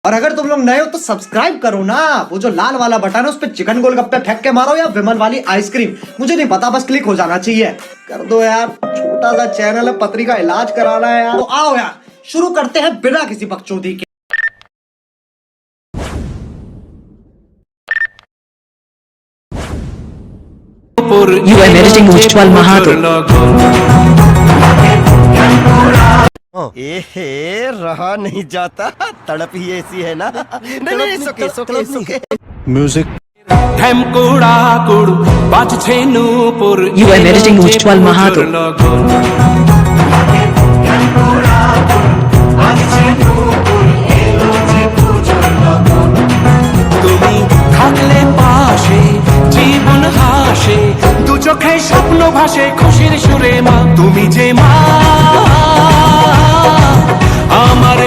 और अगर तुम लोग नए हो तो सब्सक्राइब करो ना, वो जो लाल वाला बटन है उस पर चिकन गोलगप्पे फेंक के मारो या विमल वाली आइसक्रीम, मुझे नहीं पता, बस क्लिक हो जाना चाहिए। कर दो यार, छोटा सा चैनल है, पथरी का इलाज कराना है यार। तो आओ यार शुरू करते हैं बिना किसी बकचोदी के। You are narrating Ujjwal Mahato. एहे रहा नहीं जाता, तड़प ही ऐसी है ना। नहीं सुके music You are narrating Ujjwal Mahato. তুমি থাকলে পাশে জীবন হাসে, দু চোখে স্বপ্ন ভাসে খুশির সুরে মা, তুমি যে মা আমার